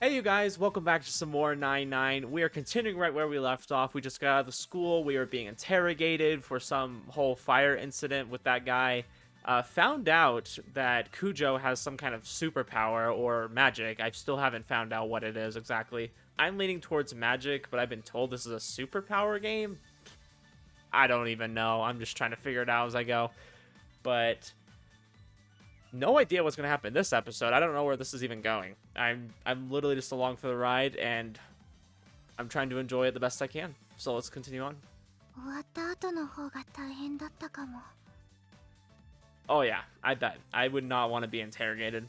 Hey you guys, welcome back to some more 9-9. We are continuing right where we left off. We just got out of the school. We were being interrogated for some whole fire incident with that guy. Found out that Cujo has some kind of superpower or magic. I still haven't found out what it is exactly. I'm leaning towards magic, but I've been told this is a superpower game. I don't even know. I'm just trying to figure it out as I go. But no idea what's gonna happen in this episode. I don't know where this is even going. I'm literally just along for the ride, and I'm trying to enjoy it the best I can. So let's continue on. 終わった後の方が大変だったかも。 Oh yeah, I bet. I would not want to be interrogated.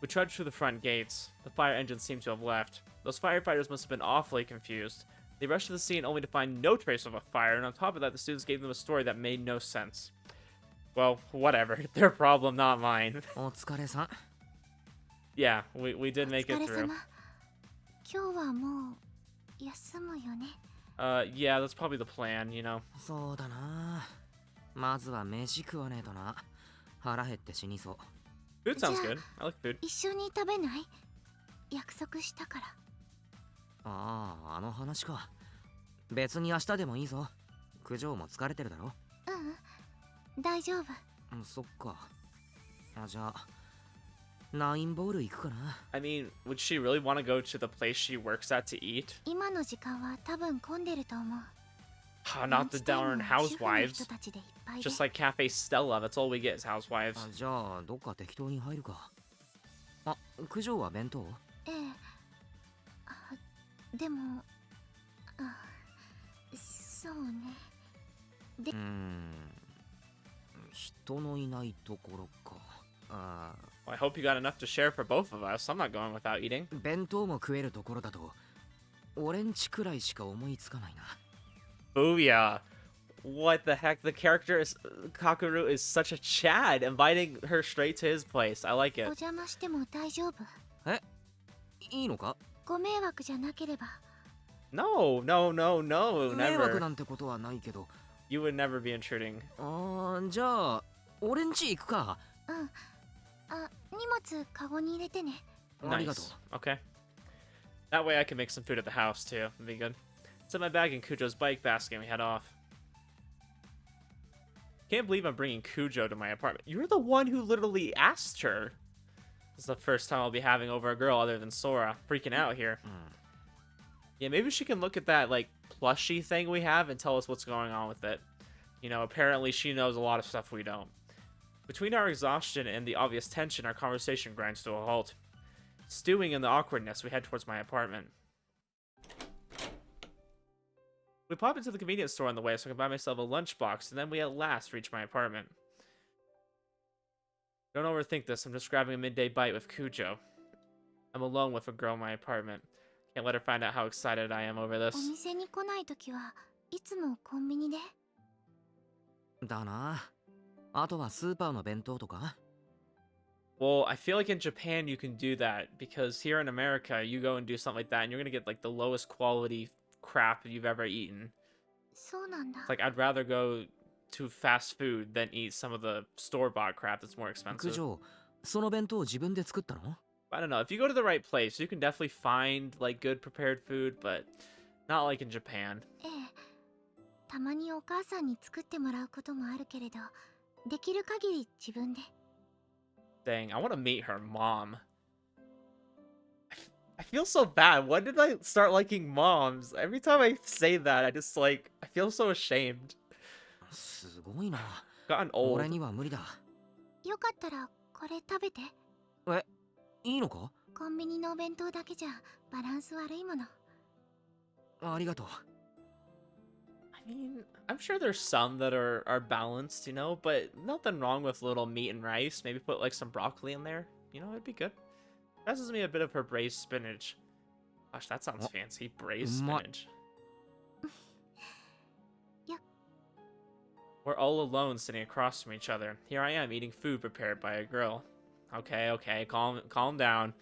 We trudged through the front gates. The fire engine seemed to have left. Those firefighters must have been awfully confused. They rushed to the scene only to find no trace of a fire, and on top of that, the students gave them a story that made no sense. Well, whatever. Their problem, not mine. お疲れさん。 Yeah, we did make it お疲れ through. 様。今日はもう休むよね。Yeah, that's probably the plan, you know. そうだな。まずは飯食わねえとな。腹減って死にそう。 Food sounds good. I like food. 一緒に食べない？約束したから。ああ、あの話か。別に明日でもいいぞ。九条も疲れてるだろ。大丈夫。そっか。じゃあ、ナインボール行くかな。I mean, would she really want to go to the place she works at to eat? 今の時間は多分混んでると思う。 Not the darn 主婦の housewives. 人たちでいっぱいで。 Just like Cafe Stella, that's all we get is housewives. じゃあ、どっか適当に入るか。あ、九条は弁当？ええ。でも、そうね。で、人のいないところか。Well, I hope you got enough to share for both of us. I'm not going without eating. 弁当も食えるところだと、俺んちくらいしか思いつかないな。 Booyah. What the heck? The character is Kakuru is such a Chad, inviting her straight to his place. I like お it. 邪魔しても大丈夫？いいのか？ご迷惑じゃなければ。 No, no, no, no, 迷惑 never. なんてことはないけど。 You would never be intruding. じゃあ、俺んち行くか。荷物カゴに入れてね。ありがと Nice. Okay. That way I can make some food at the house too. That'd be good. Set my bag in Cujo's bike basket and we head off. Can't believe I'm bringing Cujo to my apartment. You're the one who literally asked her. This is the first time I'll be having over a girl other than Sora. Freaking out here. Yeah, maybe she can look at that, like, plushie thing we have and tell us what's going on with it. You know, apparently she knows a lot of stuff we don't. Between our exhaustion and the obvious tension, our conversation grinds to a halt. Stewing in the awkwardness, we head towards my apartment. We pop into the convenience store on the way so I can buy myself a lunchbox, and then we at last reach my apartment. Don't overthink this, I'm just grabbing a midday bite with Cujo. I'm alone with a girl in my apartment. Can't let her find out how excited I am over お this. 店に来ないときはいつもコンビニで。う。だな。あとはスーパーの弁当とか？ Well, I feel like in Japan you can do that, because here in America you go and do something like that and you're gonna get like the lowest quality crap you've ever eaten. そうなんだ。 It's like I'd rather go to fast food than eat some of the store-bought crap that's more 九 expensive. 条、その弁当自分で作ったの？ I don't know. If you go to the right place, you can definitely find like good prepared food, but not like in Japan. ええ。たまにお母さんに作ってもらうこともあるけれど、できる限り自分で。 Dang, I want to meet her mom. I feel so bad. When did I start liking moms? Every time I say that, I just like, I feel so ashamed. すごいな。 Gotten old. 俺には無理だ。よかったらこれ食べて。いいのか？コンビニのお弁当だけじゃバランス悪いもの。ありがとう。 I mean, I'm sure there's some that are balanced, you know, but nothing wrong with little meat and rice. Maybe put like some broccoli in there. You know, it'd be good. Passes me a bit of her braised spinach. Gosh, that sounds fancy. Braised spinach. Yep. We're all alone sitting across from each other. Here I am eating food prepared by a girl. Okay, calm down.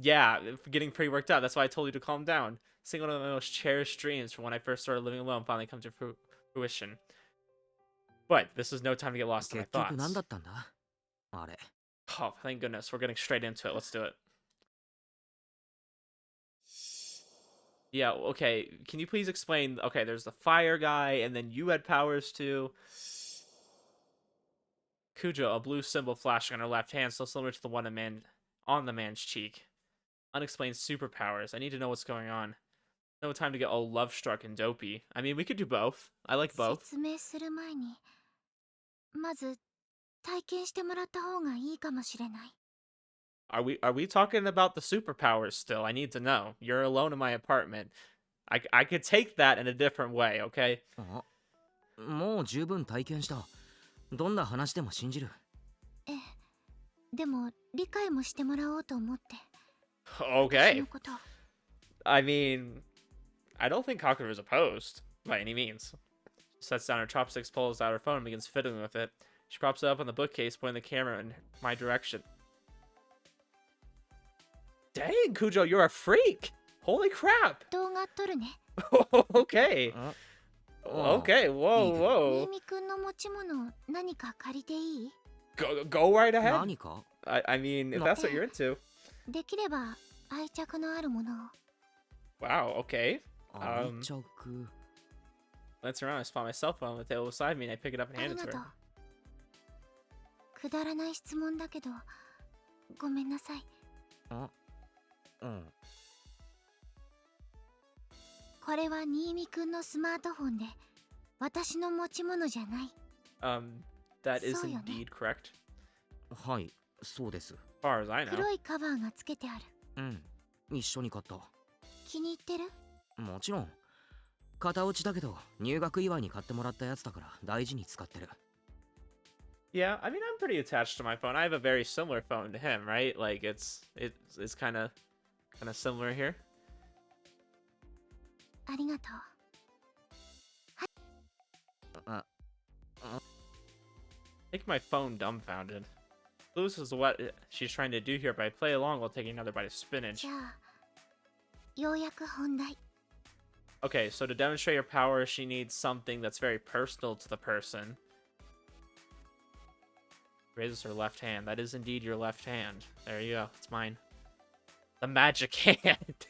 Yeah, getting pretty worked up. That's why I told you to calm down. Seeing one of my most cherished dreams from when I first started living alone finally come to fruition. But this is no time to get lost in my 結局何 thoughts. だったんだ？あれ。 Oh, thank goodness. We're getting straight into it. Let's do it. Yeah, okay. Can you please explain? Okay, there's the fire guy, and then you had powers too. Kujo, a blue symbol flashing on her left hand, so similar to the one on the man's cheek. Unexplained superpowers. I need to know what's going on. No time to get all love struck and dopey. I mean, we could do both. I like both. 説明する前にまず体験してもらった方がいいかもしれない。 Are we talking about the superpowers still? I need to know. You're alone in my apartment. I could take that in a different way, okay? あ、もう十分体験した。どんな話でも信じる。ええ、でも理解もしてもらおうと思って。私 Okay. のこと。 I mean, I don't think Kakeru is opposed by any means. She sets down her chopsticks, pulls out her phone, and begins fiddling with it. She props it up on the bookcase, pointing the camera in my direction. Dang, Kujo, you're a freak! Holy crap! 動画撮るね。 Okay. あ、 Okay, whoa, 新 whoa. 見くんの持ち物何か借りていい？ Go right ahead. 何か？ I mean, if No. that's what you're into. できれば愛着のあるものを。 Wow, okay. 愛着。 Glancing around, I spot my cell phone on the table beside me, and I pick it up and あ hand り it が to と her. う。くだらない質問だけどごめんなさい。あ、うん。これは新見くんのスマートフォンで私の持ち物じゃない。 That is そうよね。 indeed correct. はい、そうです。As far as I know. 黒いカバーがつけてある。うん、一緒に買った。気に入ってる？もちろん。片落ちだけど入学祝いに買ってもらったやつだから大事に使ってる。Yeah, I mean, I'm pretty attached to my phone. I have a very similar phone to him, right? Like it's kind of similar here. ありがとう。あ、 Make my phone dumbfounded. This is what she's trying to do here, but I play along while taking another bite of spinach. じゃあようやく本題。 Okay, so to demonstrate your power, she needs something that's very personal to the person. Raises her left hand. That is indeed your left hand. There you go. It's mine. The magic hand.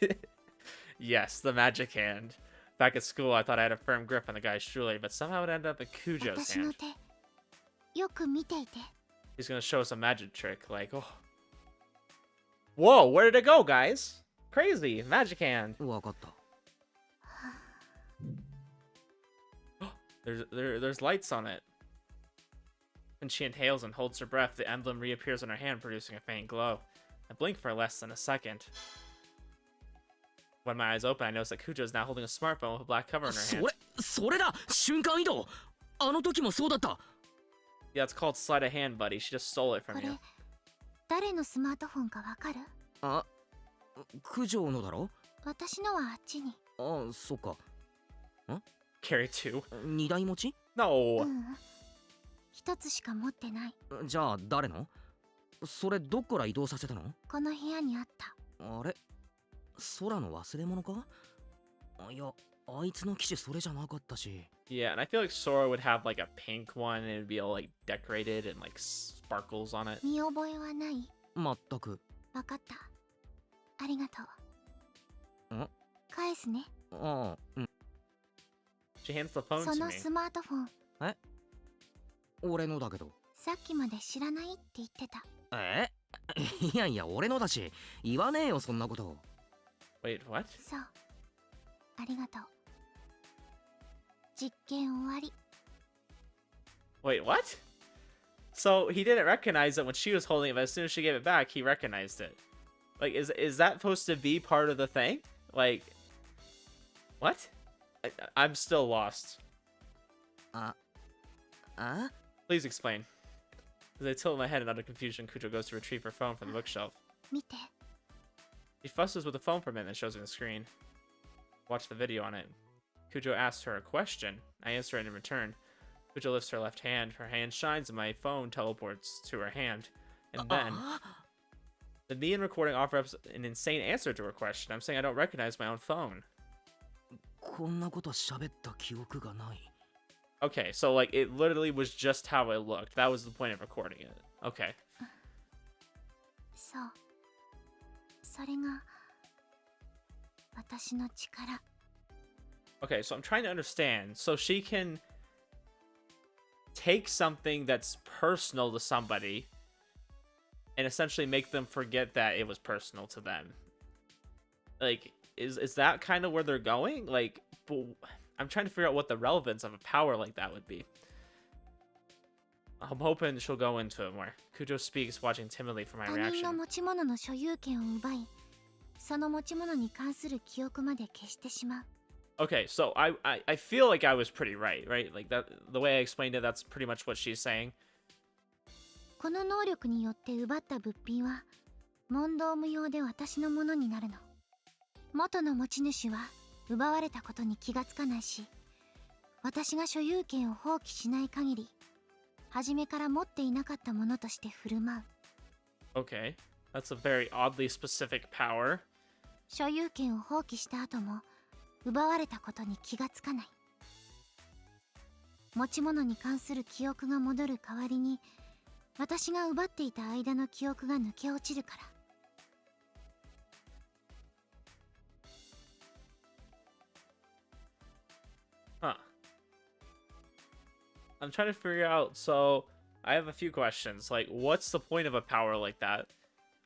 Yes, the magic hand. Back at school, I thought I had a firm grip on the guy's shoelace, but somehow it ended up in Kujo's 私の hand. 手よく見ていて。 He's gonna show us a magic trick, like, oh. Whoa, where did it go, guys? Crazy. Magic hand. わかった。There's lights on it. When she inhales and holds her breath, the emblem reappears on her hand, producing a faint glow. I blink for less than a second. When my eyes open, I notice that Kujo is now holding a smartphone with a black cover in her hand. それだ、瞬間移動。あの時もそうだった。 Yeah, it's called sleight of hand, buddy. She just stole it こ from れ you. 誰のスマートフォンかわかる？あ、九条のだろ？私のはあっちに。あ、そっか。 Carry two. 二台持ち？ No. 一つしか持ってない。じゃあ誰の？それどっから移動させたの？この部屋にあった。あれ？空の忘れ物か？いや、あいつの機種それじゃなかったし。 Yeah, and I feel like Sora would have like a pink one and it would be all like decorated and like sparkles on it. 見覚えはない？全く。わかった。ありがとう。ん？返すね。ああ、うん。 She hands the phone そ to の me. スマートフォン、俺のだけど。さっきまで知らないって言ってた。いやいや、俺のだし。言わねえよ、そんなこと。 Wait, what? そう。ありがとう。実験終わり。 Wait, what? So he didn't recognize it when she was holding it, but as soon as she gave it back, he recognized it. Like, is that supposed to be part of the thing? Like, what? I'm still lost. あ Please explain. As I tilt my head in utter confusion, Kujo goes to retrieve her phone from the bookshelf. 見て。 She fusses with the phone for a minute and shows me the screen. Watch the video on it. Kujo asks her a question. I answer it in return. Kujo lifts her left hand. Her hand shines and my phone teleports to her hand. And then, the me in recording offer up an insane answer to her question. I'm saying I don't recognize my own phone. こんなこと喋った記憶がない。 Okay, so like it literally was just how it looked. That was the point of recording it. Okay. そう。それが私の力。 Okay, so I'm trying to understand. So she can take something that's personal to somebody and essentially make them forget that it was personal to them. Like, is that kind of where they're going? Like, I'm trying to figure out what the relevance of a power like that would be. I'm hoping she'll go into it more. Kujo speaks, watching timidly for my 他人の reaction. 持ち物の所有権を奪い、その持ち物に関する記憶まで消してしまう。 Okay, so I feel like I was pretty right? Like that, the way I explained it, that's pretty much what she's saying. この能力によって奪った物品は問答無用で私のものになるの。元の持ち主は奪われたことに気がつかないし、私が所有権を放棄しない限り、初めから持っていなかったものとして振る舞う。 Okay, that's a very oddly specific power. 所有権を放棄した後も奪われたことに気がつかない。持ち物に関する記憶が戻る代わりに、私が奪っていた間の記憶が抜け落ちるから。 Huh. I'm trying to figure out, so I have a few questions. Like, what's the point of a power like that?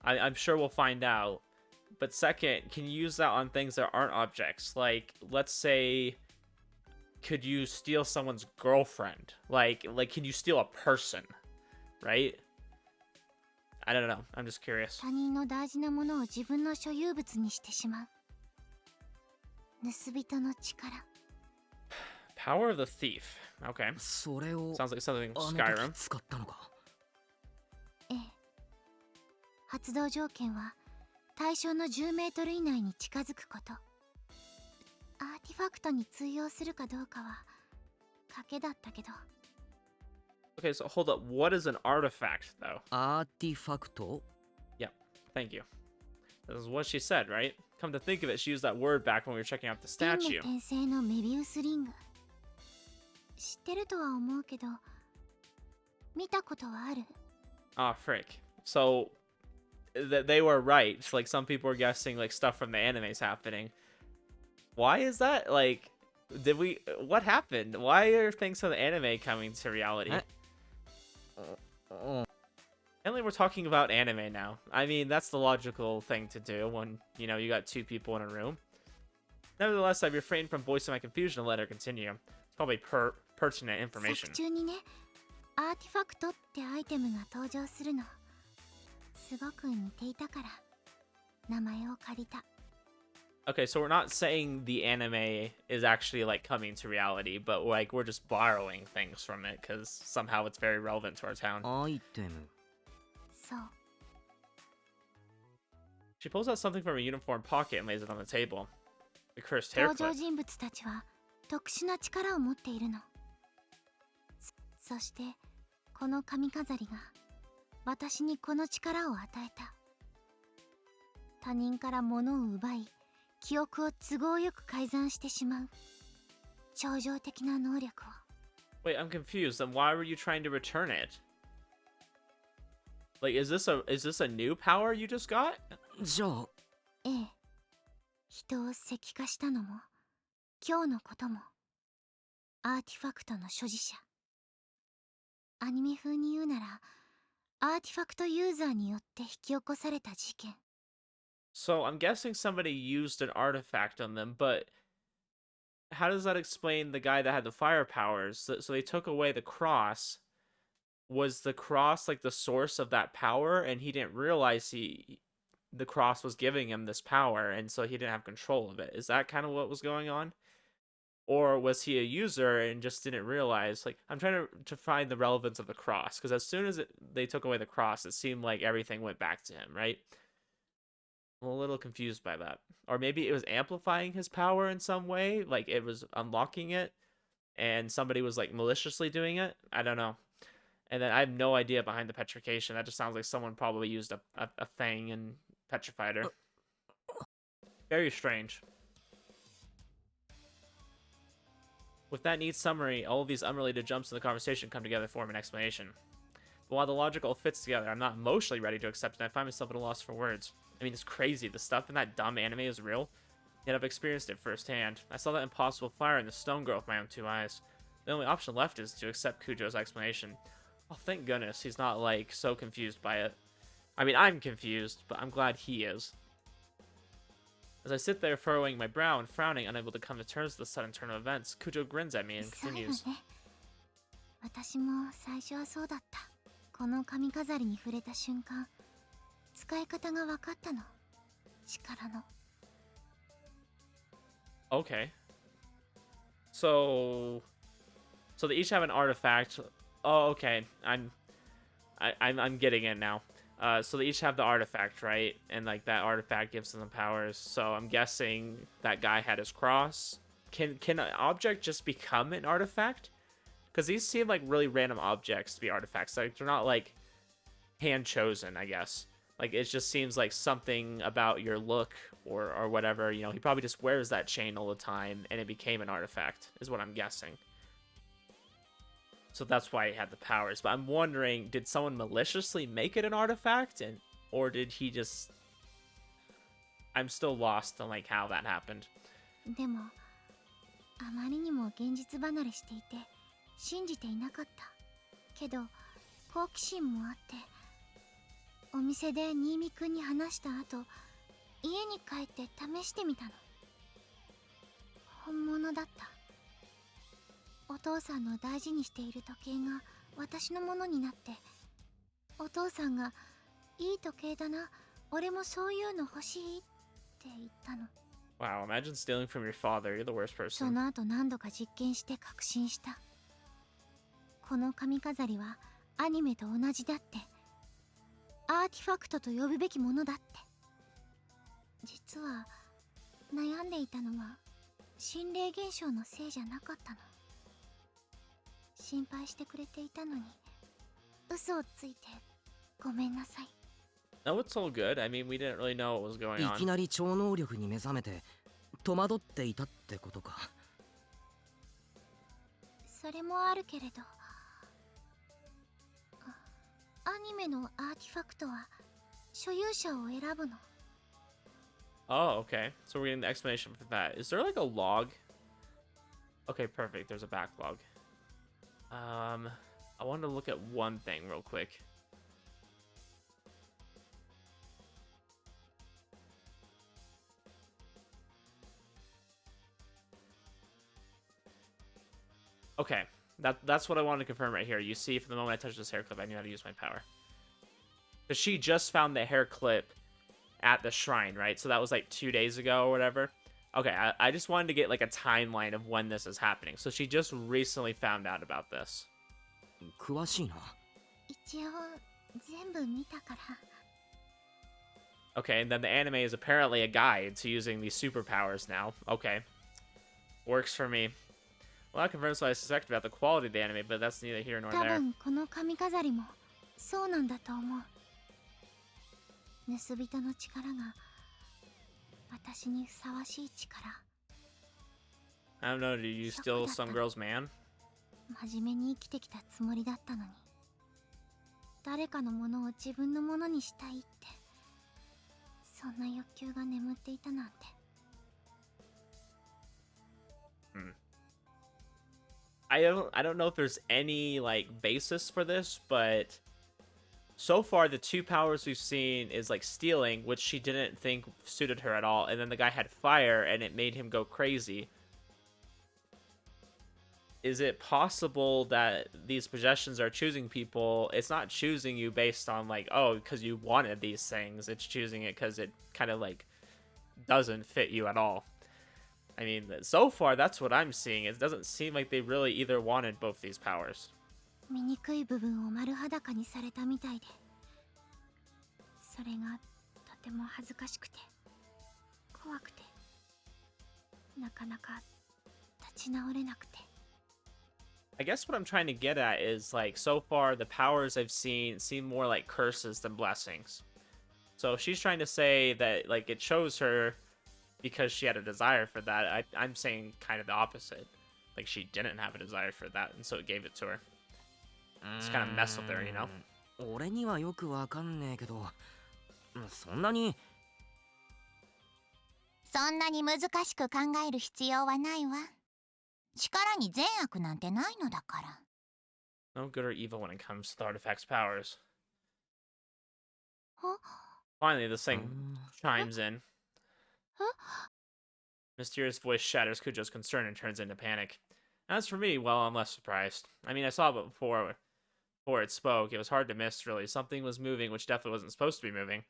I'm sure we'll find out. But second, can you use that on things that aren't objects? Like, let's say, could you steal someone's girlfriend? Like, can you steal a person? Right? I don't know. I'm just curious. 他人の大事なものを自分の所有物にしてしまう。盗人の力。 Power of the thief. Okay. それを Sounds like something あの Skyrim. 時使ったのか。ええ。発動条件は対象の10メートル以内に近づくこと。アーティファクトに通用するかどうかは賭けだったけど。 Okay, so hold up. What is an artifact, though? アーティファクト Yep. Thank you. This is what she said, right? Come to think of it, she used that word back when we were checking out the 輪廻 statue. 転生のメビウスリング。知ってるとは思うけど、見たことはある。 Ah, frick. So, they were right. Like, some people were guessing, like, stuff from the anime's happening. Why is that? Like, what happened? Why are things from the anime coming to reality? Apparently we're talking about anime now. I mean, that's the logical thing to do when, you know, you got two people in a room. Nevertheless, I've refrained from voicing my confusion and let her continue. It's probably pertinent information. 作中にね、アーティファクトってアイテムが登場するの。すごく似ていたから名前を借りた。 Okay, so we're not saying the anime is actually, like, coming to reality, but, like, we're just borrowing things from it because somehow it's very relevant to our town. アイテム。そう。 She pulls out something from her uniform pocket and lays it on the table. The cursed 登場 hairclip. 人物たちは特殊な力を持っているの。そしてこの髪飾りが私にこの力を与えた。他人から物を奪い、記憶を都合よく改ざんしてしまう超常的な能力を。 Wait, I'm confused. Then why were you trying to return it? Like, is this a new power you just got? じゃあええ。人を石化したのも、今日のことも、アーティファクトの所持者。アニメ風に言うなら、アーティファクトユーザーによって引き起こされた事件。 So I'm guessing somebody used an artifact on them, but how does that explain the guy that had the fire powers? So they took away the cross. Was the cross like the source of that power, and he didn't realize the cross was giving him this power, and so he didn't have control of it? Is that kind of what was going on? Or was he a user and just didn't realize? Like, I'm trying to find the relevance of the cross, because as soon as they took away the cross, it seemed like everything went back to him, right? I'm a little confused by that. Or maybe it was amplifying his power in some way, like it was unlocking it, and somebody was like maliciously doing it. I don't know. And then I have no idea behind the petrification. That just sounds like someone probably used a thing and petrified her. Very strange. With that neat summary, all of these unrelated jumps in the conversation come together to form an explanation. But while the logic all fits together, I'm not emotionally ready to accept it, and I find myself at a loss for words. I mean, it's crazy. The stuff in that dumb anime is real. Yet I've experienced it firsthand. I saw that impossible fire in the stone girl with my own two eyes. The only option left is to accept Kujo's explanation. Oh, thank goodness he's not, like, so confused by it. I mean, I'm confused, but I'm glad he is. As I sit there furrowing my brow and frowning, unable to come to terms with the sudden turn of events, Kujo grins at me and そうよ continues. ね。私も最初はそうだった。この髪飾りに触れた瞬間、使い方が分かったの。力の。Okay. So they each have an artifact. Oh, okay. I'm getting it now. So they each have the artifact, right? And like that artifact gives them powers. So I'm guessing that guy had his cross. Can an object just become an artifact? Because these seem like really random objects to be artifacts. Like they're not like hand chosen, I guess. Like it just seems like something about your look or whatever. You know, he probably just wears that chain all the time, and it became an artifact, is what I'm guessing. So that's why he had the powers. But I'm wondering, did someone maliciously make it an artifact, or did he just? I'm still lost on like how that happened. でも、あまりにも現実離れしていて、信じていなかった。けど、好奇心もあって、お店で新見くんに話した後、家に帰って試してみたの。本物だった。お父さんの大事にしている時計が私のものになって、お父さんがいい時計だな、俺もそういうの欲しいって言ったの。Wow, imagine stealing from your father. You're the worst そ person. の後何度か実験して確信した。この髪飾りはアニメと同じだって、アーティファクトと呼ぶべきものだって。実は悩んでいたのは心霊現象のせいじゃなかったの。心配してくれていたのに嘘をついてごめんなさい。 No, it's all good. I mean, we didn't really know what was going い on. きなり超能力に目覚めて戸惑っていたってことか。それもあるけれど、アニメのアーティファクトは所有者を選ぶの。 Oh, okay. So we're getting the explanation for that. Is there like a log? Okay, perfect. There's a backlog. I wanted to look at one thing real quick. Okay, that's what I wanted to confirm right here. You see, from the moment I touched this hair clip, I knew how to use my power. Because she just found the hair clip at the shrine, right? So that was like 2 days ago or whatever. Okay, I just wanted to get like a timeline of when this is happening. So she just recently found out about this. 詳しいな。一応全部見たから。 Okay, and then the anime is apparently a guide to using these superpowers now. Okay. Works for me. Well, that confirms what I suspect about the quality of the anime, but that's neither here nor 多 there. 分この髪飾りもそうなんだと思う。盗人の力が私にふさわしい力。 I don't know, did you steal some girl's man? 真面目に生きてきたつもりだったのに、誰かのものを自分のものにしたいって、そんな欲求が眠っていたなんて。I don't know if there's any like basis for this, but so far the two powers we've seen is like stealing, which she didn't think suited her at all, and then the guy had fire and it made him go crazy. Is it possible that these possessions are choosing people? It's not choosing you based on like, oh, because you wanted these things. It's choosing it because it kind of like doesn't fit you at all. I mean, so far that's what I'm seeing. It doesn't seem like they really either wanted both these powers. 醜い部分を丸裸にされたみたいで、それがとても恥ずかしくて怖くて、なかなか立ち直れなくて。 I guess what I'm trying to get at is like, so far the powers I've seen seem more like curses than blessings. So she's trying to say that like it chose her because she had a desire for that. I'm saying kind of the opposite. Like she didn't have a desire for that, and so it gave it to her. Just kind of mess with her, you know? 俺にはよくわかんねえけど、そんなに。そんなに難しく考える必要はないわ。力に善悪なんてないのだから。No good or evil when it comes to the artifact's powers. あ Finally, this thing chimes in. Mysterious voice shatters Kujo's concern and turns into panic. As for me, well, I'm less surprised. I mean, I saw it before it spoke. It was hard to miss, really. Something was moving, which definitely wasn't supposed to be moving.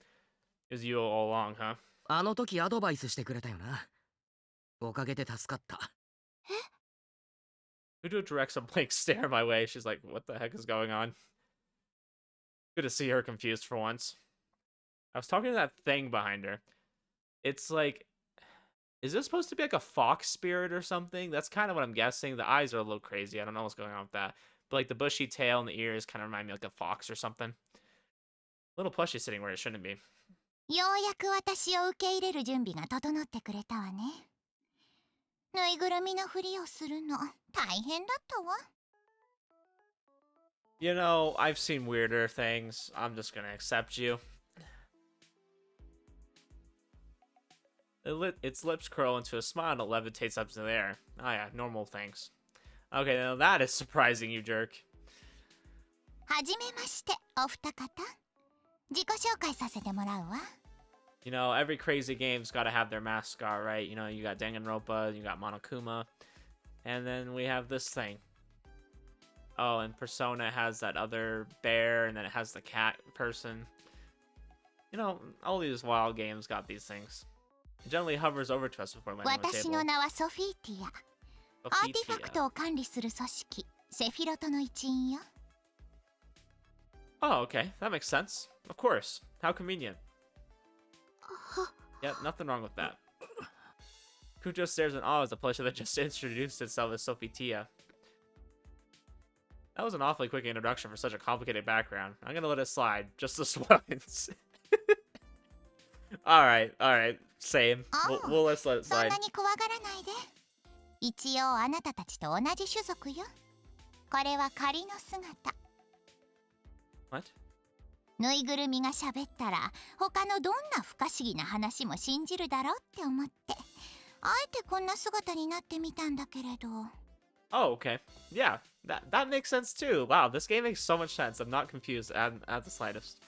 It was you all along, huh? あの時アドバイスしてくれたよな。おかげで助かった。Kujo directs a blank stare my way. She's like, what the heck is going on? Good to see her confused for once. I was talking to that thing behind her. It's like, is this supposed to be like a fox spirit or something? That's kind of what I'm guessing. The eyes are a little crazy. I don't know what's going on with that. But like the bushy tail and the ears kind of remind me like a fox or something. Little plushie sitting where it shouldn't be. ようやく私を受け入れる準備が整ってくれたわね。ぬいぐるみのふりをするの大変だったわ。You know, I've seen weirder things. I'm just gonna accept you. Its lips curl into a smile and it levitates up to the air. Oh yeah, normal things. Okay, now that is surprising, you jerk. はじめまして、お二方。自己紹介させてもらうわ。You know, every crazy game's gotta have their mascot, right? You know, you got Danganronpa, you got Monokuma, and then we have this thing. Oh, and Persona has that other bear, and then it has the cat person. You know, all these wild games got these things. It generally hovers over to us before landing on the 私 table. の名はソフィーティア。アーティファクトを管理する組織、セフィロトの一員よ。Oh, okay. That makes sense. Of course. How convenient. Yeah, nothing wrong with that. Kujo stares in awe as the plushie that just introduced itself as Sophie-Tia. That was an awfully quick introduction for such a complicated background. I'm gonna let it slide, just this once. Alright, same. We'll let's let it そん slide. なに怖がらないで。一応あなたたちと同じ種族よ。これは仮の姿。What? ぬいぐるみが喋ったら他のどんな不可思議な話も信じるだろうって思ってあえてこんな姿になってみたんだけれど。 Oh, okay. Yeah, that makes sense too. Wow, this game makes so much sense. I'm not confused at the slightest.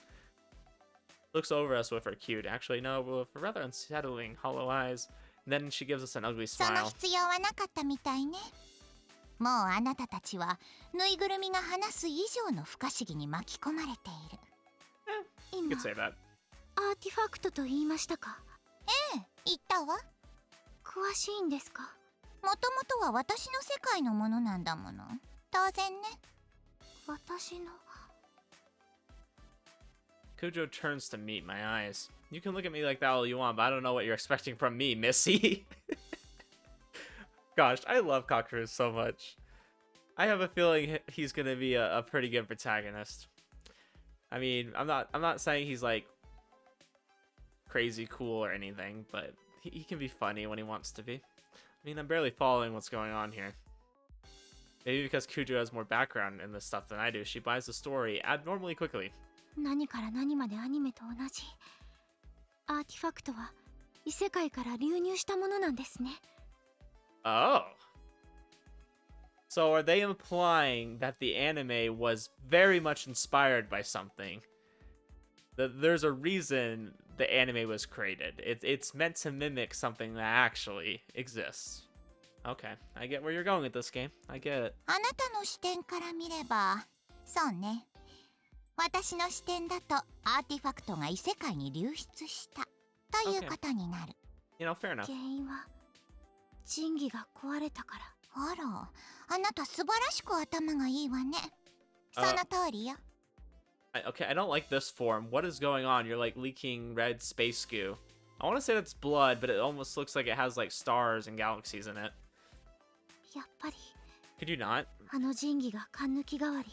Looks over us with her cute, actually no, with rather unsettling hollow eyes. And then she gives us an ugly その smile. 必要はなかったみたいね。もうあなたたちはぬいぐるみが話す以上の不可思議に巻き込まれている。 You 今 could say that. アーティファクトと言いましたか。ええ、言ったわ。詳しいんですか。もともとは私の世界のものなんだもの。当然ね。私の。 Kujo turns to meet my eyes. You can look at me like that all you want, but I don't know what you're expecting from me, Missy. Gosh, I love Kakeru so much. I have a feeling he's gonna be a pretty good protagonist. I mean, I'm not saying he's like crazy cool or anything, but he can be funny when he wants to be. I mean, I'm barely following what's going on here. Maybe because Kujo has more background in this stuff than I do, she buys the story abnormally quickly. 何から何までアニメと同じ。アーティファクトは異世界から流入したものなんですね。 Oh. So are they implying that the anime was very much inspired by something? That there's a reason the anime was created. It's meant to mimic something that actually exists. Okay, I get where you're going with this game. I get it. あなたの視点から見れば、そうね。私の視点だとアーティファクトが異世界に流出したということになる。You know, fair enough. 原因は神器が壊れたから。あら、あなた素晴らしく頭がいいわね。その通りよ。Okay, I don't like this form. What is going on? You're like leaking red space goo. I want to say that's blood, but it almost looks like it has like stars and galaxies in it. やっぱり Could you not? あの神器が勘抜き代わり。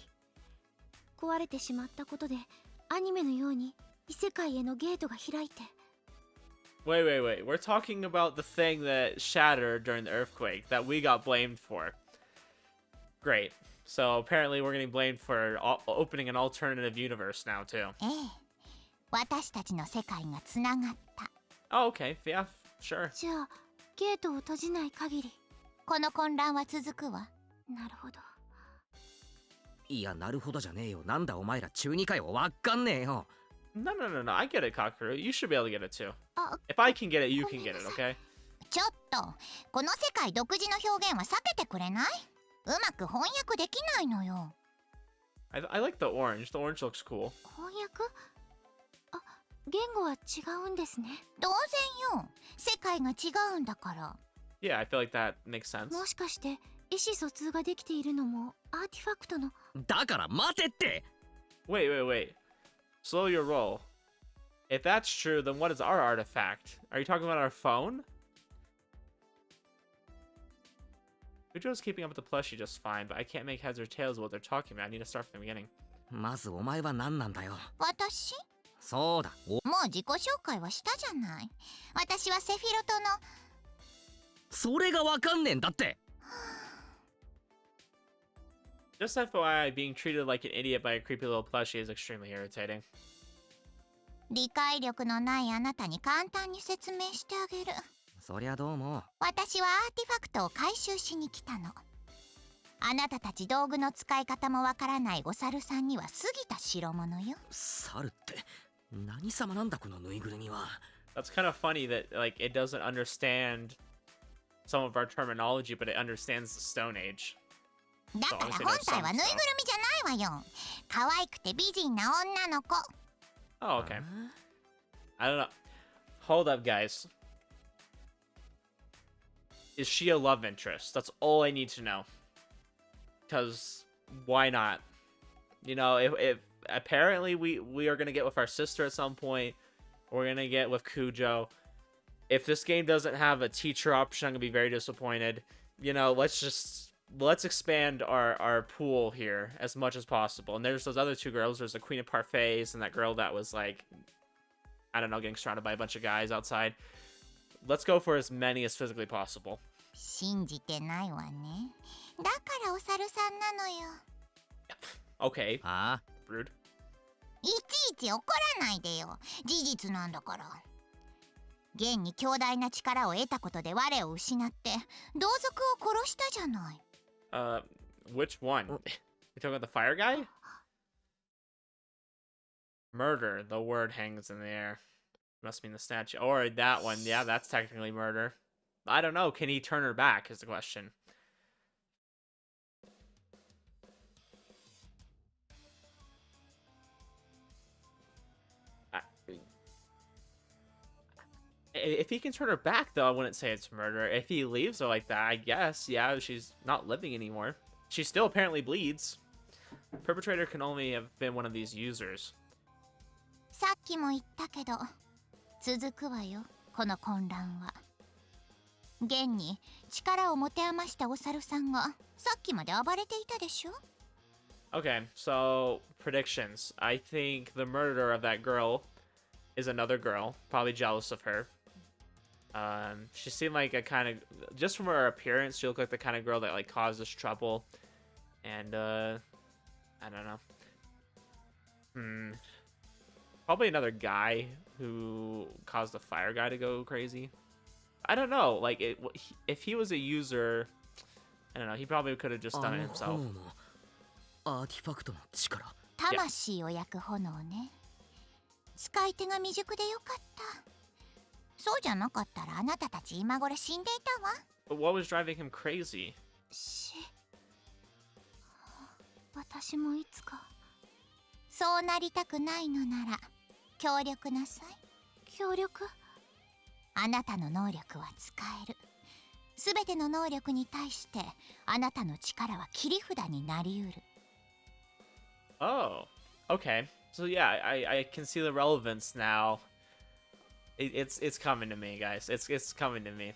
壊れてしまったことでアニメのように異世界へのゲートが開いて。 Wait. We're talking about the thing that shattered during the earthquake that we got blamed for. Great. So apparently we're getting blamed for opening an alternative universe now too. ええ、私たちの世界がつながった。 Oh, okay. Yeah, sure. じゃあゲートを閉じない限りこの混乱は続くわ。なるほど。いや、なるほどじゃねえよ。なんだお前ら中2かよ。わっかんねえよ。No, no, no, no. I get it, Kakuru. You should be able to get it too. あ、 If I can get it, you can get it, okay? ちょっとこの世界独自の表現は避けてくれない？うまく翻訳できないのよ。I like the orange. The orange looks cool. 翻訳？あ、言語は違うんですね。当然よ。世界が違うんだから。Yeah, I feel like that makes sense. もしかして意思疎通ができているのもアーティファクトの。だから待てって。 Wait, wait, wait. Slow your roll. If that's true, then what is our artifact? Are you talking about our phone? Ujo's keeping up with the plushie just fine, but I can't make heads or tails of what they're talking about. I need to start from the beginning. まずお前は何なんだよ。私？そうだ。もう自己紹介はしたじゃない。私はセフィロトの。それがわかんねえんだって。Just FYI, being treated like an idiot by a creepy little plushie is extremely irritating. 理解力のないあなたに簡単に説明してあげる。そりゃどうも。私はアーティファクトを回収しに来たの。あなたたち道具の使い方もわからないお猿さんには過ぎた代物よ。猿って何様なんだこのぬいぐるみは。That's kind of funny that like it doesn't understand some of our terminology, but it understands the Stone Age. だから本体はぬいぐるみじゃないわよ。可愛くて美人な女の子。Oh, okay. I don't know. Hold up, guys. Is she a love interest? That's all I need to know. Because why not? You know, if apparently we are gonna get with our sister at some point, we're gonna get with Cujo. If this game doesn't have a teacher option, I'm gonna be very disappointed. You know, let's expand our pool here as much as possible. And there's those other two girls. There's the Queen of Parfaits and that girl that was like, I don't know, getting surrounded by a bunch of guys outside. Let's go for as many as physically possible. 信じてないわね。だからお猿さんなのよ。Okay. ああ。 Rude. いちいち怒らないでよ。事実なんだから。現に強大な力を得たことで我を失って同族を殺したじゃない。Which one? You talking about the fire guy? Murder. The word hangs in the air. Must mean the statue. Or that one. Yeah, that's technically murder. I don't know. Can he turn her back is the question. If he can turn her back, though, I wouldn't say it's murder. If he leaves her like that, I guess, yeah, she's not living anymore. She still apparently bleeds. Perpetrator can only have been one of these users. さっきも言ったけど、続くわよ、この混乱は。現に力を持て余したお猿さんがさっきまで暴れていたでしょ。Okay, so predictions. I think the murderer of that girl is another girl, probably jealous of her. She seemed like a kind of, just from her appearance, she looked like the kind of girl that like causes trouble. And I don't know. Probably another guy who caused the fire guy to go crazy. I don't know. Like if he was a user, I don't know. He probably could have just done it himself. アーティファクトの力。魂を焼く炎ね。使い手が未熟でよかった。そうじゃなかったらあなたたち今頃死んでいたわ。But what was driving him crazy? 私もいつか。そうなりたくないのなら協力なさい。協力？あなたの能力は使える。すべての能力に対してあなたの力は切り札になりうる。Oh, okay. So yeah, I can see the relevance now. It's coming to me, guys. It's coming to me.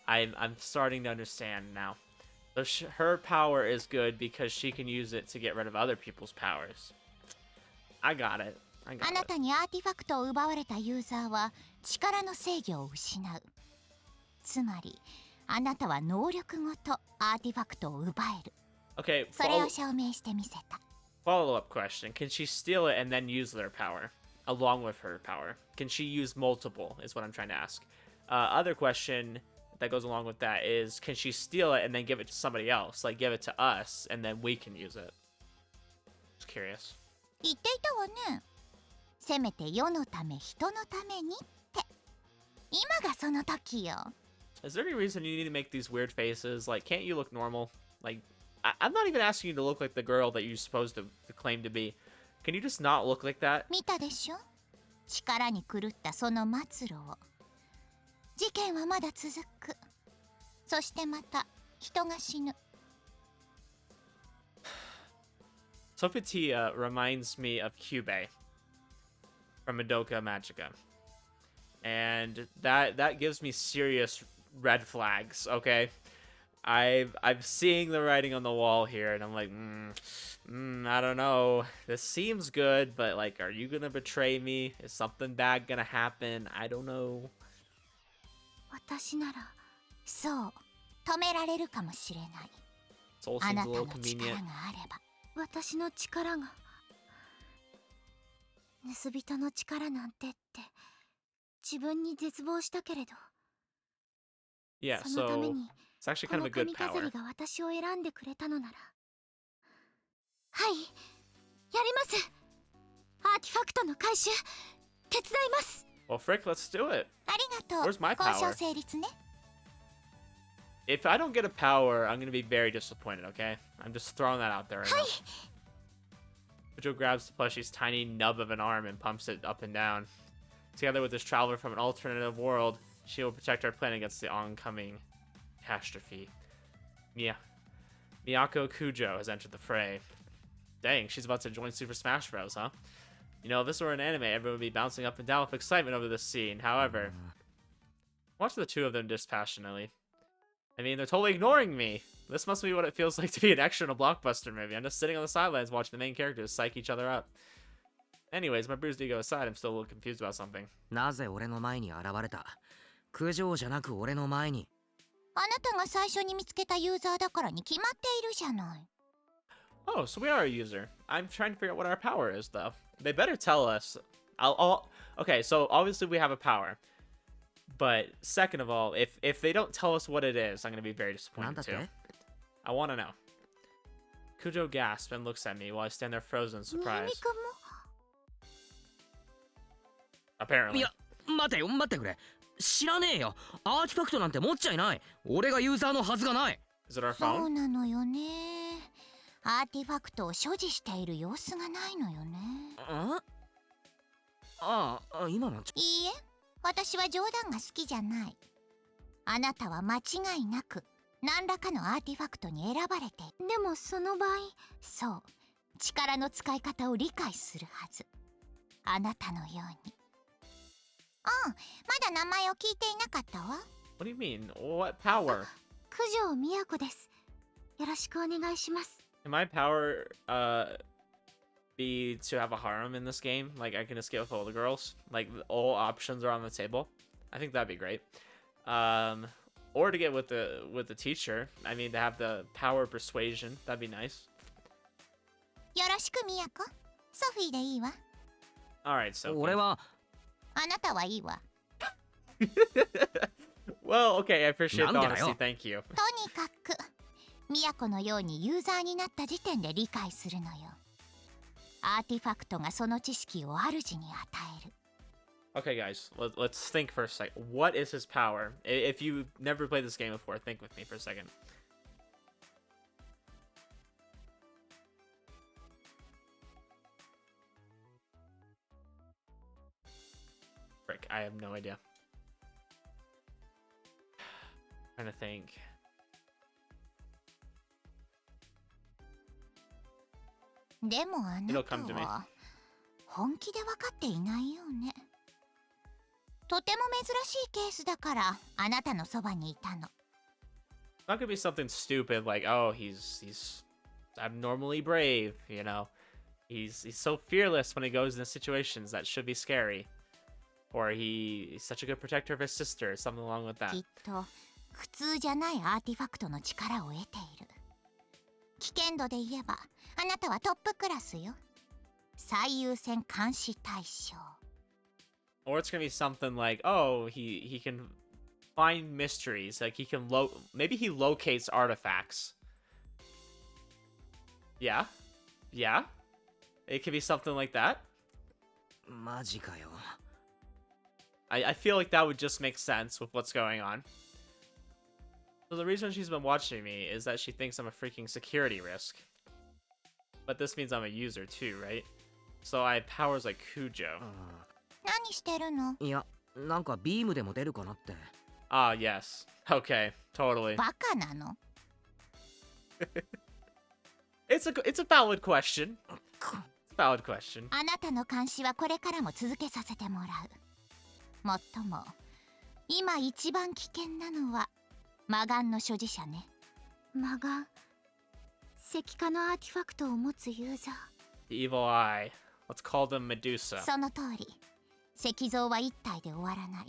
I'm starting to understand now. So her power is good because she can use it to get rid of other people's powers. I got it. あなたにアーティファクトを奪われたユーザーは力の制御を失う。つまりあなたは能力ごとアーティファクトを奪える。 Okay. それを証明してみせた。Follow-up question. Can she steal it and then use their power along with her power? Can she use multiple is what I'm trying to ask. Other question that goes along with that is, can she steal it and then give it to somebody else? Like, give it to us, and then we can use it. Just curious. 言っていたわね。せめて世のため人のためにって。今がその時よ。Is there any reason you need to make these weird faces? Like, can't you look normal? Like, I'm not even asking you to look like the girl that you're supposed to claim to be. Can you just not look like that? 見たでしょ、力に狂ったその末路を。事件はまだ続く。そしてまた人が死ぬ。Sophia reminds me of Kyubei from Madoka Magica. And that gives me serious red flags, okay? I'm seeing the writing on the wall here, and I'm like, I don't know. This seems good, but like, are you gonna betray me? Is something bad gonna happen? I don't know. 私ならそう止められるかもしれない。 Soul あ seems な a た little の力 convenient. があれば。私の力が盗人の力なんてって自分に絶望したけれど、 Yeah, そのため so に it's actually こ kind of の a good 髪飾 power. りが私を選んでくれたのなら、はい、やります。アーティファクトの回収手伝います。 Well, frick, let's do it. ありがとう。 Where's my 交 power? 渉成立ね。 If I don't get a power, I'm gonna be very disappointed, okay? I'm just throwing that out there right now. Joe grabs the plushie's tiny nub of an arm and pumps it up and down. Together with this traveler from an alternative world, she will protect our planet against the oncoming catastrophe. Miyako Kujo has entered the fray. Dang, she's about to join Super Smash Bros., huh? You know, if this were an anime, everyone would be bouncing up and down with excitement over this scene. However, watch the two of them dispassionately. I mean, they're totally ignoring me. This must be what it feels like to be an extra in a blockbuster movie. I'm just sitting on the sidelines watching the main characters psych each other up. Anyways, my bruised ego aside, I'm still a little confused about something. なぜ俺の前に現れた？九条じゃなく俺の前に。あなたが最初に見つけたユーザーだからに決まっているじゃない。 Oh, so we are a user. I'm trying to figure out what our power is, though. They better tell us. Okay, so obviously we have a power. But second of all, if they don't tell us what it is, I'm going to be very disappointed too. I want to know. Kujo gasps and looks at me while I stand there frozen in みや surprise. みくんも Apparently. いや、待てよ、待ってくれ。知らねえよ。アーティファクトなんて持っちゃいない。俺がユーザーのはずがない。Is it our そう phone? なのよね。アーティファクトを所持している様子がないのよね。今のいいえ、私は冗談が好きじゃない。あなたは間違いなく何らかのアーティファクトに選ばれて。でもその場合、そう、力の使い方を理解するはず。あなたのように。まだ名前を聞いていなかったわ。 What do you mean? What power? 九条美子です。よろしくお願いします。 Can my power be to have a harem in this game? Like I can escape with all the girls? Like all options are on the table? I think that'd be great. Or to get with the teacher. I mean, to have the power of persuasion. That'd be nice. よろしく美子。ソフィーでいいわ。 Alright, so 俺はあなたはいいわ。 Well, okay, I appreciate the なんでだよ。 honesty. Thank you. とにかく都のようにユーザーになった時点で理解するのよ。アーティファクトがその知識を主に与える。 Okay, guys, let's think for a second. What is his power? If you've never played this game before, think with me for a second. Frick, I have no idea. Trying to think. でもあな It'll た come to me. は本気で分かっていないよね。とても珍しいケースだからあなたのそばにいたの。 It's not gonna be something stupid like, oh, he's abnormally brave, you know. He's so fearless when he goes into situations that should be scary. Or he's such a good protector of his sister, something along with that. きっと普通じゃないアーティファクトの力を得ている。危険度で言えばあなたはトップクラスよ。最優先監視対象。 Or it's gonna be something like, oh, he can find mysteries. Like he can maybe he locates artifacts. Yeah, yeah. It could be something like that. マジかよ。 I feel like that would just make sense with what's going on. So the reason she's been watching me is that she thinks I'm a freaking security risk. But this means I'm a user too, right? So I have powers like Kujo. 何してるの？いや、なんかビームでも出るかなって。 Ah, yes. Okay, totally. バカなの？ It's a valid question. It's a valid question. あなたの監視はこれからも続けさせてもらう。もっとも、今一番危険なのは魔眼の所持者ね。魔眼、石化のアーティファクトを持つユーザー。 The evil eye. Let's call them Medusa. その通り、石像は一体で終わらない。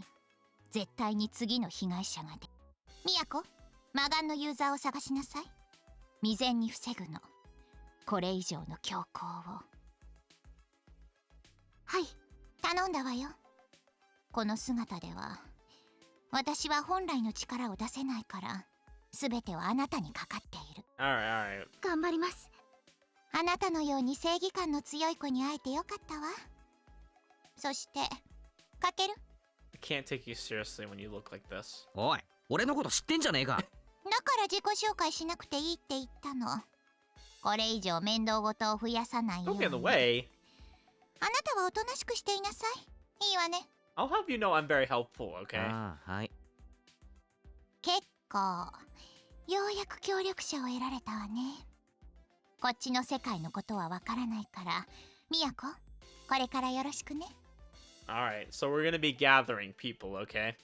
絶対に次の被害者が出。ミヤコ、魔眼のユーザーを探しなさい。未然に防ぐの。これ以上の強行を。はい、頼んだわよ。この姿では私は本来の力を出せないから、全てはあなたにかかっている。 Alright. 頑張ります。あなたのように正義感の強い子に会えてよかったわ。そしてかける。 I can't take you seriously when you look like this. おい、俺のこと知ってんじゃねえか。だから自己紹介しなくていいって言ったの。これ以上面倒ごとを増やさないよう Don't get in the に。 way. あなたはおとなしくしていなさい。いいわね。 I'll help you know I'm very helpful, okay? ああ、はい。結構ようやく協力者を得られたわね。こっちの世界のことはわからないから、ミヤコ、これからよろしくね。 Alright, so we're gonna be gathering people, okay?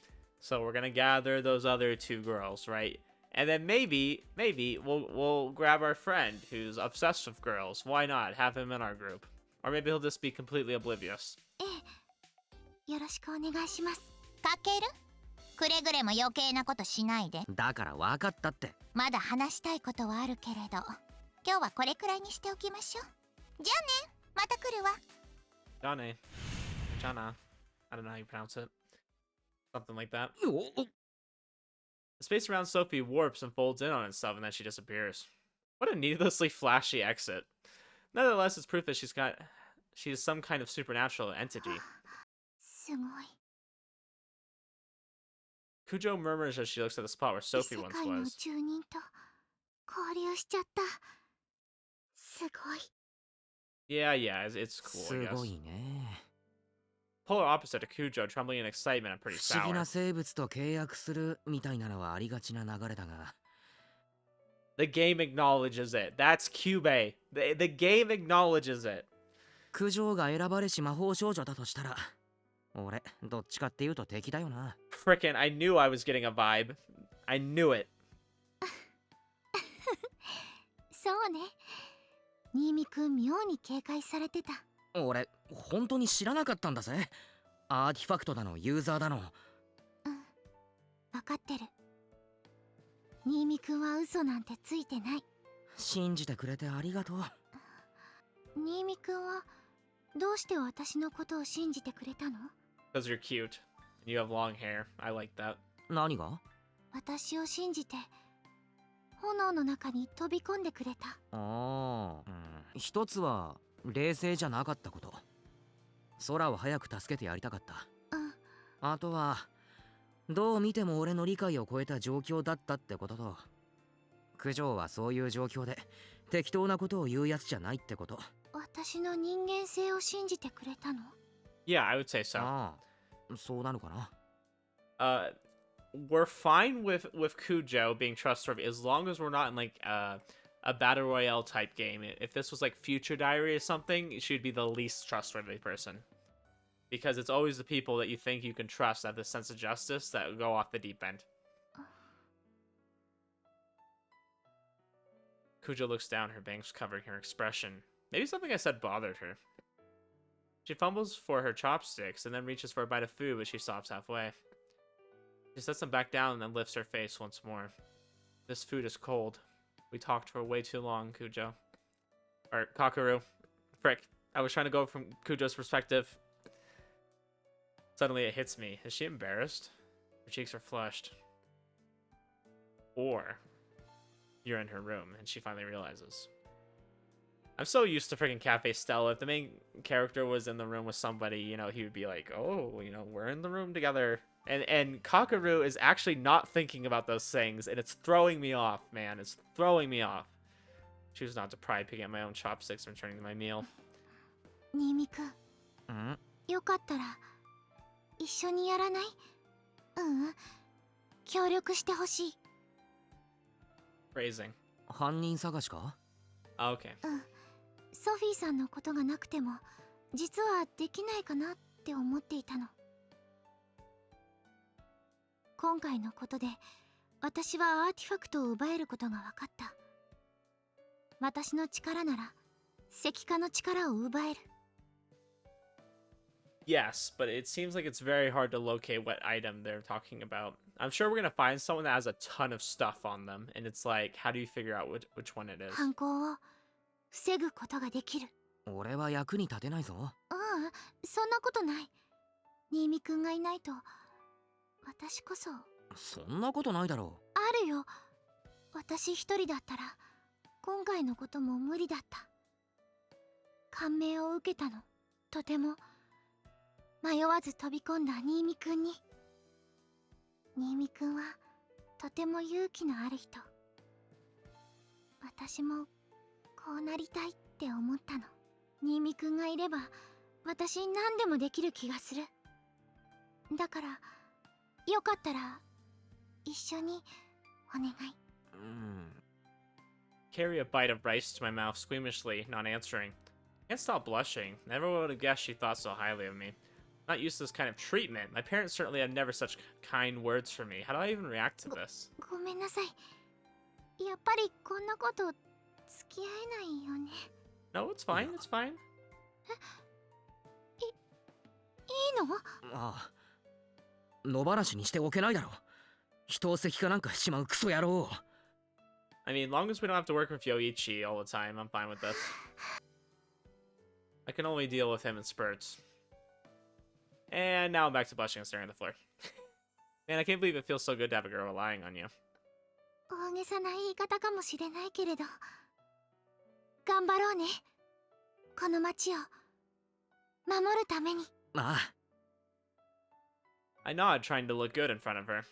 So we're gonna gather those other two girls, right? And then maybe we'll grab our friend who's obsessed with girls. Why not? Have him in our group. Or maybe he'll just be completely oblivious. ええ、よろしくお願いします。かける？くれぐれも余計なことしないで。だから分かったって。まだ話したいことはあるけれど、今日はこれくらいにしておきましょう。じゃあね、また来るわ。 Jana. Jana. I don't know how you pronounce it. Something like that. よっ。 The space around Sophie warps and folds in on itself, and then she disappears. What a needlessly flashy exit. Nevertheless, it's proof that she is some kind of supernatural entity. すごい。 Kujo murmurs as she looks at the spot where 異 Sophie 世 once 界の was. 住人と交流しちゃった。すごい。 Yeah, it's cool, す I guess. ごいね。 Polar opposite of Kujo, trembling in excitement and pretty 不思議 sour. な生物と契約するみたいなのはありがちな流れだが。 The game acknowledges it. That's Cube. The game acknowledges it. 九条が選ばれし魔法少女だとしたら、俺、どっちかっていうと敵だよな。 Frickin', I knew I was getting a vibe. I knew it. そうね。新見くん妙に警戒されてた。俺、本当に知らなかったんだぜ。アーティファクトだの、ユーザーだの。うん、わかってる。新見くんは嘘なんてついてない。信じてくれてありがとう。新見くんはどうして私のことを信じてくれたの？ Because you're cute. And you have long hair. I like that. 何が？私を信じて炎の中に飛び込んでくれた。ああ、一つは冷静じゃなかったこと。空を早く助けてやりたかった。うん。あとはどう見ても俺の理解を超えた状況だったってことと、九条はそういう状況で適当なことを言うやつじゃないってこと。私の人間性を信じてくれたの？ Yeah, I would say so. ああ、そうなのかな。We're fine with Kujo being trustworthy as long as we're not in like a battle royale type game. If this was like Future Diary or something, she'd be the least trustworthy person. Because it's always the people that you think you can trust that have the sense of justice that go off the deep end. Kujo looks down, her bangs covering her expression. Maybe something I said bothered her. She fumbles for her chopsticks and then reaches for a bite of food, but she stops halfway. She sets them back down and then lifts her face once more. This food is cold. We talked for way too long, Kujo. Or Kakaru. Frick. I was trying to go from Kujo's perspective. Suddenly it hits me. Is she embarrassed? Her cheeks are flushed. Or you're in her room and she finally realizes. I'm so used to freaking Cafe Stella. If the main character was in the room with somebody, you know, he would be like, oh, you know, we're in the room together. And Kakaru is actually not thinking about those things, and it's throwing me off, man. It's throwing me off. Choose not to pry picking at my own chopsticks and returning to my meal. 新見くん、よかったら一緒にやらない？協力してほしい。Phrasing. 犯人探しか？ Okay. ソフィーさんのことがなくても実はできないかなって思っていたの。今回のことで私はアーティファクトを奪えることが分かった。私の力なら石化の力を奪える。Yes, but it seems like it's very hard to locate what item they're talking about. I'm sure we're gonna find someone that has a ton of stuff on them, and it's like, how do you figure out which one it is? 犯行を防ぐことができる。俺は役に立てないぞ。そんなことない。新見くんがいないと私こそ。そんなことないだろう。あるよ。私一人だったら今回のことも無理だった。感銘を受けたの。とても迷わず飛び込んだ新見くんに。新見くんはとても勇気のある人。私もこうなりたいって思ったの。新見くんがいれば私何でもできる気がする。だからよかったら一緒にお願い。Carry a bite of rice to my mouth squeamishly, not answering. Can't stop blushing. Never would have guessed she thought so highly of me. Not used to this kind of treatment. My parents certainly have never such kind words for me. How do I even react to this? ごめんなさい。やっぱりこんなこと付き合えないよね。No, it's fine. It's fine. いいの？ああ。野放しにしておけないだろう。人を石化なんかしちまうクソ野郎。I mean, long as we don't have to work with Yoichi all the time, I'm fine with this. I can only deal with him in spurts. And now I'm back to blushing and staring at the floor. Man, I can't believe it feels so good to have a girl relying on you. 大げさな言い方かもしれないけれど、頑張ろうね。この町を守るために。ああ。I nod, trying to look good in front of her.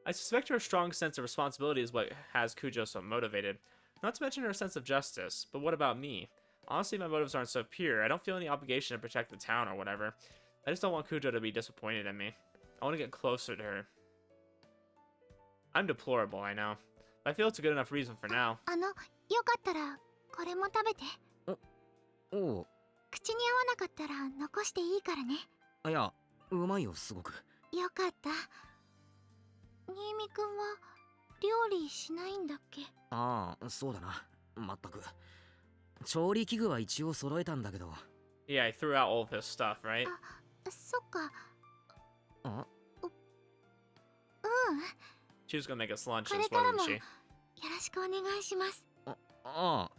I suspect her strong sense of responsibility is what has Kujo so motivated. Not to mention her sense of justice, but what about me? Honestly, my motives aren't so pure. I don't feel any obligation to protect the town or whatever. I just don't want Kujo to be disappointed in me. I want to get closer to her. I'm deplorable, I know. But I feel it's a good enough reason for now. よかったらこれも食べて。おう。口に合わなかったら残していいからね。いや、うまいよ、すごく。よかった。新見くんは料理しないんだっけ？ああ、そうだな。まったく。調理器具は一応揃えたんだけど。Yeah, I threw out all of his stuff, right? そっか。She was gonna make us lunch こ and れ so から wasn't も she? よろしくお願いします。ああ。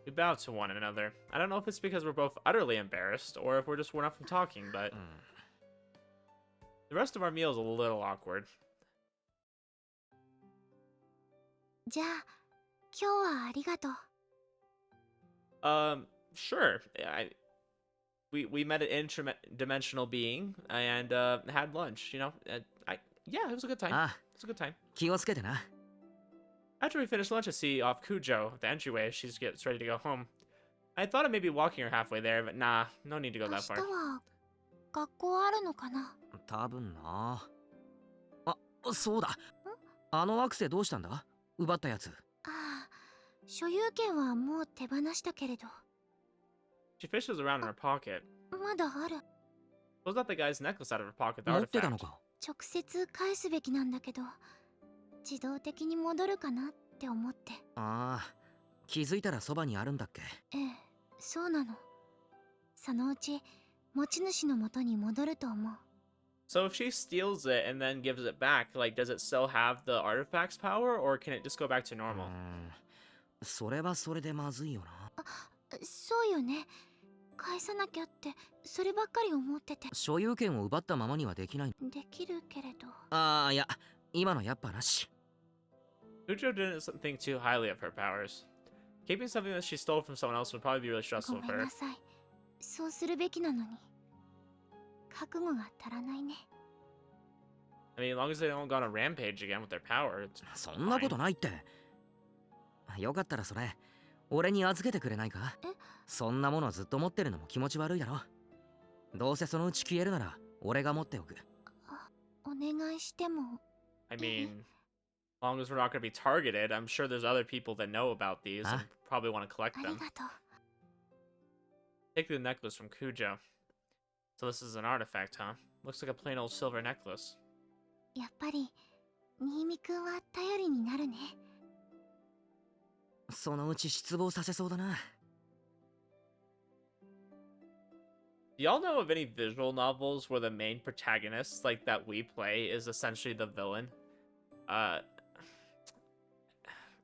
We bow to one another. I don't know if it's because we're both utterly embarrassed or if we're just worn out from talking, but the rest of our meal is a little awkward. じゃあ今日はありがとう。Sure. We met an interdimensional being and had lunch. You know, yeah, it was a good time. It was a good time. 気をつけてな。 After we finished lunch, I see off Kujo at the entryway as she gets ready to go home. I thought of maybe walking her halfway there, but nah, no need to go 明 that 日 far. は学校あるのかな？多分な。あ、そうだ。あのアクセどうしたんだ？奪ったやつ。所有権はもう手放したけれど。She fishes around in her pocket. まだある。Pulls out the guy's necklace out of her pocket, the 持ってたの artifact. か？直接返すべきなんだけど、自動的に戻るかなって思って。ああ、気づいたらそばにあるんだっけ？ええ、そうなの。そのうち持ち主の元に戻ると思う。So if she steals it and then gives it back, like, does it still have the artifact's power, or can it just go back to normal? それはそれでまずいよな。そうよね。返さなきゃってそればっかり思ってて。所有権を奪ったままにはできない。できるけれど。いや、今のやっぱなし。Cujo didn't think too highly of her powers. Keeping something that she stole from someone else would probably be really ご stressful め for ん her. なさい。そうするべきなのに。覚悟が足らないね。I mean, as long as they don't go on a rampage again with their power, it's そんなことないって。よかったらそれ、俺に預けてくれないか？そんなものずっと持ってるのも気持ち悪いだろ。どうせそのうち消えるなら、俺が持っておく。お願いしても。I mean, as long as we're not going to be targeted, I'm sure there's other people that know about these and probably want to collect あり them. がとう。 Take the necklace from Cujo. So this is an artifact, huh? Looks like a plain old silver necklace. やっぱり新見くんは頼りになるね。そのうち失望させそうだな。Do y'all know of any visual novels where the main protagonist, like that we play, is essentially the villain? I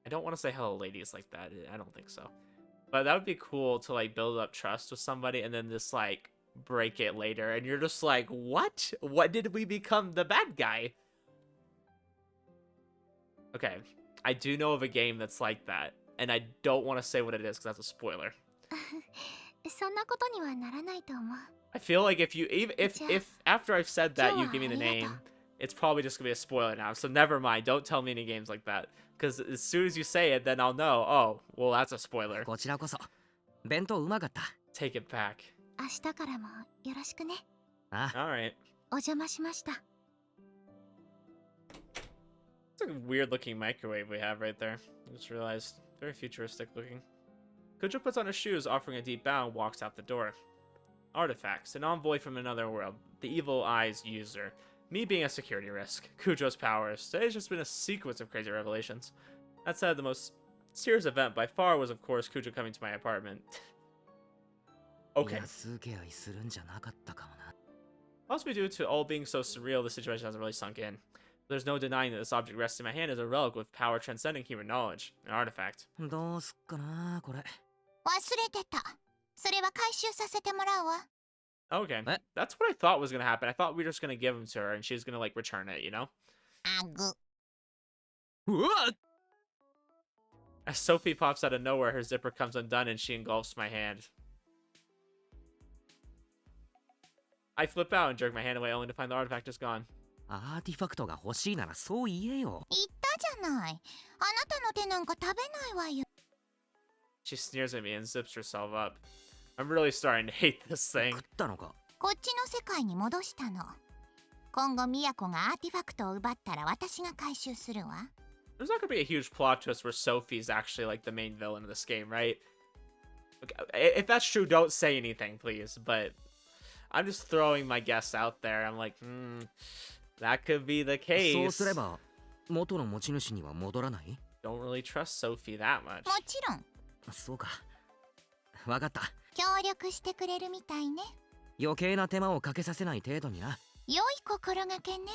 don't want to say hello ladies like that. I don't think so. But that would be cool to like build up trust with somebody and then just like break it later and you're just like, what? What did we become the bad guy? Okay, I do know of a game that's like that, and I don't want to say what it is because that's a spoiler. そんなことにはならないと思う。 I feel like if after I've said that you give me the じゃあ、ありがとう。 name, it's probably just gonna be a spoiler now. So never mind. Don't tell me any games like that, because as soon as you say it, then I'll know. Oh, well, that's a spoiler. こちらこそ。弁当うまかった。Take it back. 明日からもよろしくね。あ、All right. お邪魔しました。 It's like a weird looking microwave we have right there. I just realized. Very futuristic looking. Kujo puts on his shoes, offering a deep bow, and walks out the door. Artifacts. An envoy from another world. The evil eyes user. Me being a security risk. Kujo's powers. Today's just been a sequence of crazy revelations. That said, the most serious event by far was, of course, Kujo coming to my apartment. Okay. 安請け合いするんじゃなかったかもな。 Possibly due to all being so surreal, the situation hasn't really sunk in. There's no denying that this object resting in my hand is a relic with power transcending human knowledge. An artifact. どうすっかな、これ。忘れてた。それは回収させてもらうわ。 Okay. That's what I thought was going to happen. I thought we were just going to give him to her and she's going to, like, return it, you know? あぐ。うわっ As Sophie pops out of nowhere, her zipper comes undone and she engulfs my hand. I flip out and jerk my hand away only to find the artifact is gone. アーティファクトが欲しいならそう言えよ。言ったじゃない。あなたの手なんか食べないわよ。 She sneers at me and zips herself up. I'm really starting to hate this thing. 食ったのか。こっちの世界に戻したの。今後ミヤコがアーティファクトを奪ったら私が回収するわ。 There's not going to be a huge plot twist where Sophie's actually, like, the main villain of this game, right? Okay, if that's true, don't say anything, please. But I'm just throwing my guess out there. I'm like, that could be the そう case. すれば元の持ち主には戻らない？ Don't really trust Sophie that much. もちろん。そうか。わかった。協力してくれるみたいね。余計な手間をかけさせない程度にな。良い心がけね。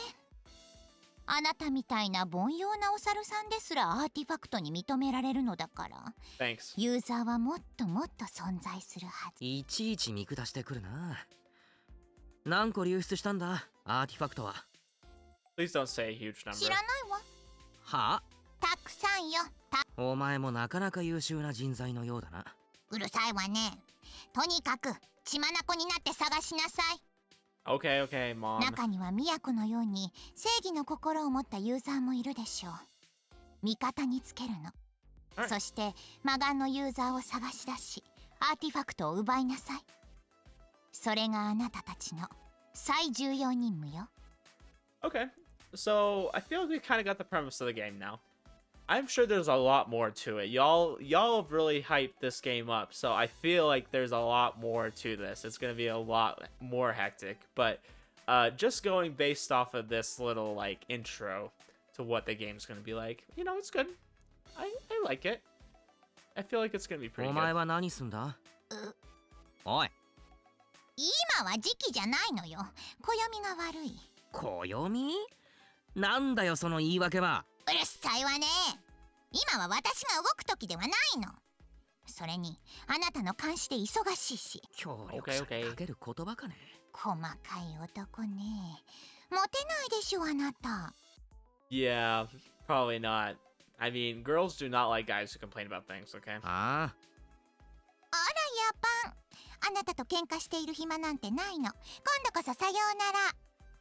あなたみたいな凡庸なお猿さんですらアーティファクトに認められるのだから。Thanks. ユーザーはもっともっと存在するはず。いちいち見下してくるな。何個流出したんだ、アーティファクトは。Please don't say a huge number. 知らないわ。はあ？たくさんよ。お前もなかなか優秀な人材のようだな。うるさいわね。とにかく血眼になって探しなさい。Okay, okay, Mom. 中には宮子のように正義の心を持ったユーザーもいるでしょう。味方につけるの。はいそして魔眼のユーザーを探し出しアーティファクトを奪いなさい。それがあなたたちの最重要任務よ。 Okay, so I feel like we kind of got the premise of the game now. I'm sure there's a lot more to it. Y'all have really hyped this game up, so I feel like there's a lot more to this. It's gonna be a lot more hectic, but just going based off of this little like intro to what the game's gonna be like, you know, it's good. I like it. I feel like it's gonna be pretty お good. 前は何すんだ？おい。今は時期じゃないのよ。暦が悪い。暦？なんだよその言い訳は。うるさいわね。今は私が動く時ではないの。それにあなたの監視で忙しいし。協力者にかける言葉かね。細かい男ね。モテないでしょあなた。 Yeah, probably not. I mean, girls do not like guys who complain about things, okay? ああ、あらやばん、あなたと喧嘩している暇なんてないの。今度こそさようなら。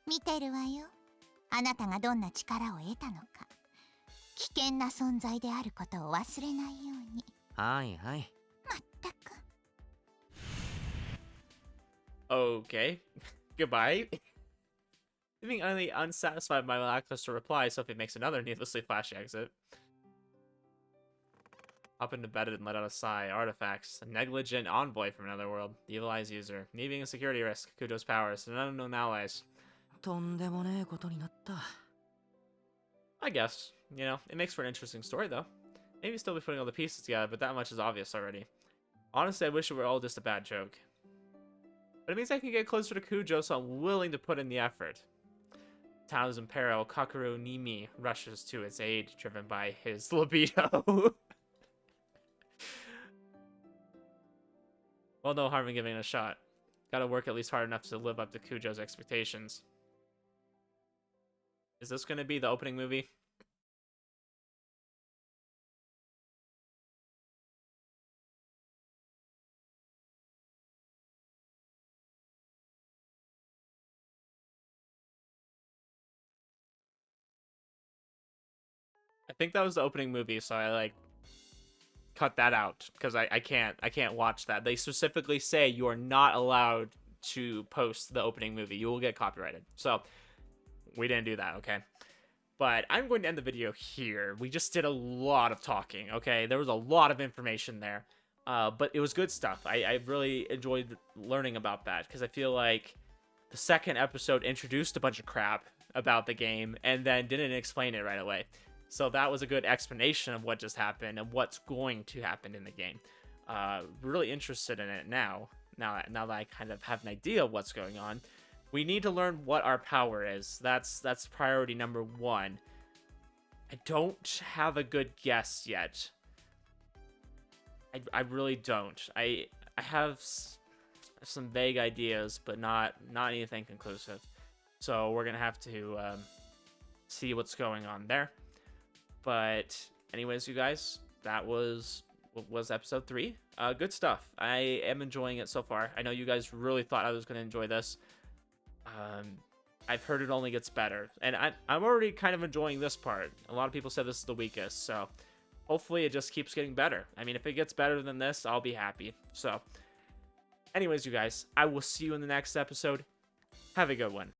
見てるわよ、あなたがどんな力を得たのか。危険な存在であることを忘れないように。はいはい。まったく。 Okay. Goodbye. Being only unsatisfied by my lackluster reply, Sophie makes another needlessly flashy exit. Up into bed and let out a sigh. Artifacts. A negligent envoy from another world. The evil eyes user. Me being a security risk. Kudo's powers. And unknown allies. とんでもねえことになった。 I guess. You know, it makes for an interesting story, though. Maybe still be putting all the pieces together, but that much is obvious already. Honestly, I wish it were all just a bad joke. But it means I can get closer to Kujo, so I'm willing to put in the effort. Town is in peril. Kakuru Nimi rushes to its aid, driven by his libido. Well, no harm in giving it a shot. Gotta work at least hard enough to live up to Kujo's expectations. Is this gonna be the opening movie? I think that was the opening movie, so I like cut that out because I can't watch that. They specifically say you are not allowed to post the opening movie. You will get copyrighted. So we didn't do that, okay? But I'm going to end the video here. We just did a lot of talking, okay? There was a lot of information there. But it was good stuff. I really enjoyed learning about that because I feel like the second episode introduced a bunch of crap about the game and then didn't explain it right away. So that was a good explanation of what just happened and what's going to happen in the game. Really interested in it now. Now that I kind of have an idea of what's going on. We need to learn what our power is. That's priority number 1. I don't have a good guess yet. I really don't. I have some vague ideas, but not anything conclusive. So we're gonna have to see what's going on there. But anyways, you guys, that was episode 3. Good stuff. I am enjoying it so far. I know you guys really thought I was going to enjoy this. I've heard it only gets better. And I'm already kind of enjoying this part. A lot of people said this is the weakest. So hopefully it just keeps getting better. I mean, if it gets better than this, I'll be happy. So anyways, you guys, I will see you in the next episode. Have a good one.